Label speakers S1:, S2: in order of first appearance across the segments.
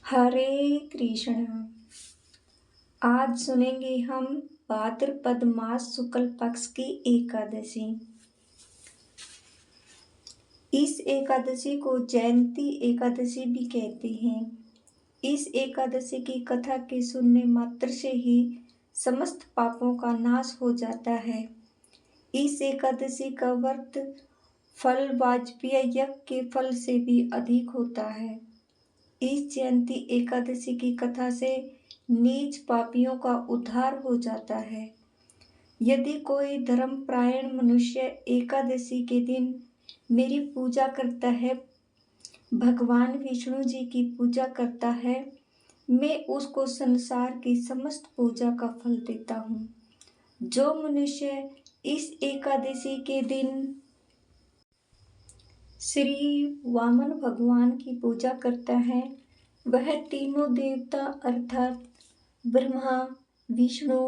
S1: हरे कृष्ण। आज सुनेंगे हम भाद्रपद मास शुक्ल पक्ष की एकादशी। इस एकादशी को जयंती एकादशी भी कहते हैं। इस एकादशी की कथा के सुनने मात्र से ही समस्त पापों का नाश हो जाता है। इस एकादशी का व्रत फल वाजपेय यज्ञ के फल से भी अधिक होता है। इस जयंती एकादशी की कथा से नीच पापियों का उद्धार हो जाता है। यदि कोई धर्मपरायण मनुष्य एकादशी के दिन मेरी पूजा करता है, भगवान विष्णु जी की पूजा करता है, मैं उसको संसार की समस्त पूजा का फल देता हूँ। जो मनुष्य इस एकादशी के दिन श्री वामन भगवान की पूजा करता है, वह तीनों देवता अर्थात ब्रह्मा, विष्णु,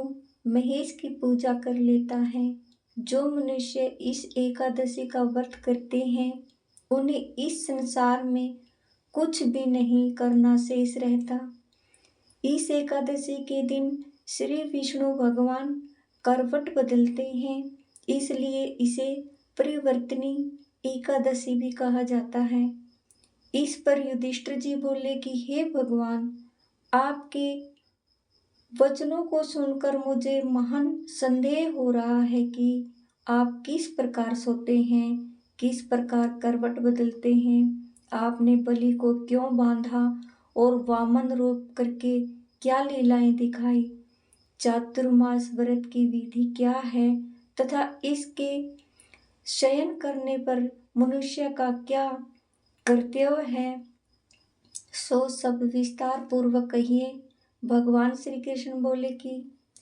S1: महेश की पूजा कर लेता है। जो मनुष्य इस एकादशी का व्रत करते हैं, उन्हें इस संसार में कुछ भी नहीं करना शेष रहता। इस एकादशी के दिन श्री विष्णु भगवान करवट बदलते हैं, इसलिए इसे परिवर्तनी एकादशी भी कहा जाता है। इस पर युधिष्ठिर जी बोले कि हे भगवान, आपके वचनों को सुनकर मुझे महान संदेह हो रहा है कि आप किस प्रकार सोते हैं, किस प्रकार करवट बदलते हैं, आपने बलि को क्यों बांधा और वामन रूप करके क्या लीलाएं दिखाई, चातुर्मास व्रत की विधि क्या है तथा इसके शयन करने पर मनुष्य का क्या कर्तव्य है, सो सब विस्तार पूर्वक कहिए। भगवान श्री कृष्ण बोले कि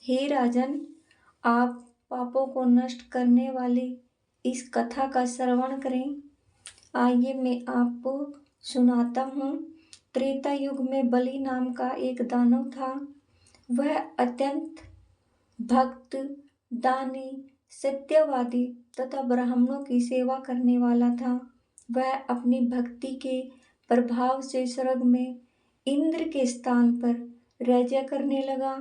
S1: हे राजन, आप पापों को नष्ट करने वाले इस कथा का श्रवण करें। आइए मैं आपको सुनाता हूँ। त्रेता युग में बलि नाम का एक दानव था। वह अत्यंत भक्त, दानी, सत्यवादी तथा ब्राह्मणों की सेवा करने वाला था। वह अपनी भक्ति के प्रभाव से स्वर्ग में इंद्र के स्थान पर राज्य करने लगा।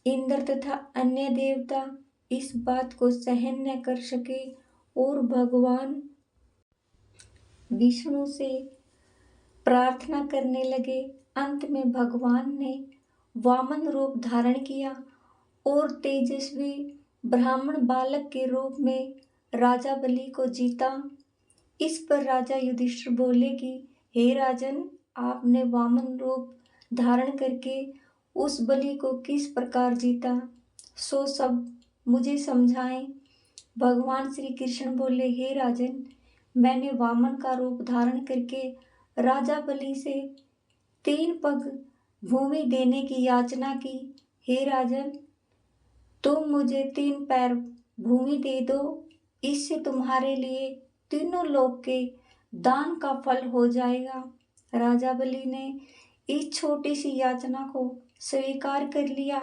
S1: इंद्र तथा अन्य देवता इस बात को सहन न कर सके और भगवान विष्णु से प्रार्थना करने लगे। अंत में भगवान ने वामन रूप धारण किया और तेजस्वी ब्राह्मण बालक के रूप में राजा बलि को जीता। इस पर राजा युधिष्ठिर बोले कि हे राजन, आपने वामन रूप धारण करके उस बलि को किस प्रकार जीता, सो सब मुझे समझाएं। भगवान श्री कृष्ण बोले, हे राजन, मैंने वामन का रूप धारण करके राजा बलि से 3 पग भूमि देने की याचना की। हे राजन, तुम मुझे 3 पैर भूमि दे दो, इससे तुम्हारे लिए तीनों लोक के दान का फल हो जाएगा। राजा बलि ने इस छोटी सी याचना को स्वीकार कर लिया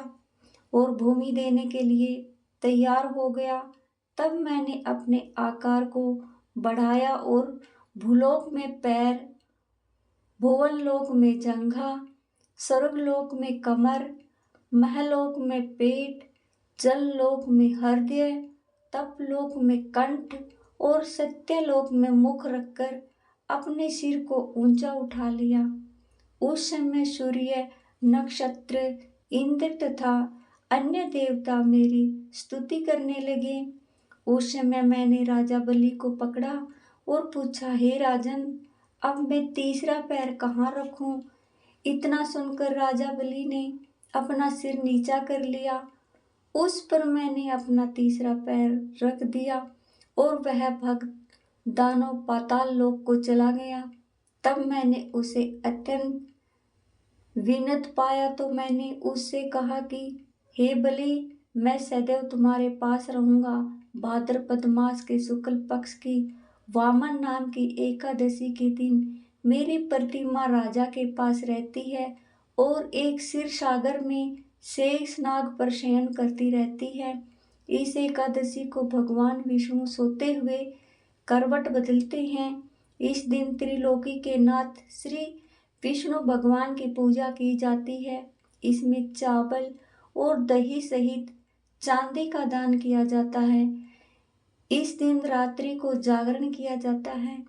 S1: और भूमि देने के लिए तैयार हो गया। तब मैंने अपने आकार को बढ़ाया और भूलोक में पैर, भुवनलोक में जंघा, स्वर्गलोक में कमर, महलोक में पेट, जललोक में हृदय, तपलोक में कंठ और सत्यलोक में मुख रखकर अपने सिर को ऊंचा उठा लिया। उस समय सूर्य, नक्षत्र, इंद्र तथा अन्य देवता मेरी स्तुति करने लगे। उस समय मैंने राजा बलि को पकड़ा और पूछा, हे राजन, अब मैं तीसरा पैर कहाँ रखूं? इतना सुनकर राजा बलि ने अपना सिर नीचा कर लिया। उस पर मैंने अपना तीसरा पैर रख दिया और वह भक्त दानव पाताल लोक को चला गया। तब मैंने उसे अत्यंत विनत पाया तो मैंने उससे कहा कि हे बलि, मैं सदैव तुम्हारे पास रहूंगा। भाद्रपद मास के शुक्ल पक्ष की वामन नाम की एकादशी के दिन मेरी प्रतिमा राजा के पास रहती है और एक क्षीर सागर में शेषनाग पर शयन करती रहती है। इस एकादशी को भगवान विष्णु सोते हुए करवट बदलते हैं। इस दिन त्रिलोकी के नाथ श्री विष्णु भगवान की पूजा की जाती है। इसमें चावल और दही सहित चांदी का दान किया जाता है। इस दिन रात्रि को जागरण किया जाता है।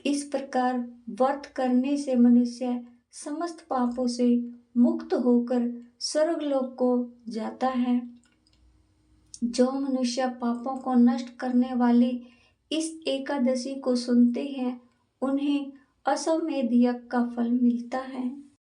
S1: इस प्रकार व्रत करने से मनुष्य समस्त पापों से मुक्त होकर स्वर्गलोक को जाता है। जो मनुष्य पापों को नष्ट करने वाली इस एकादशी को सुनते हैं, उन्हें अश्वमेध यज्ञ का फल मिलता है।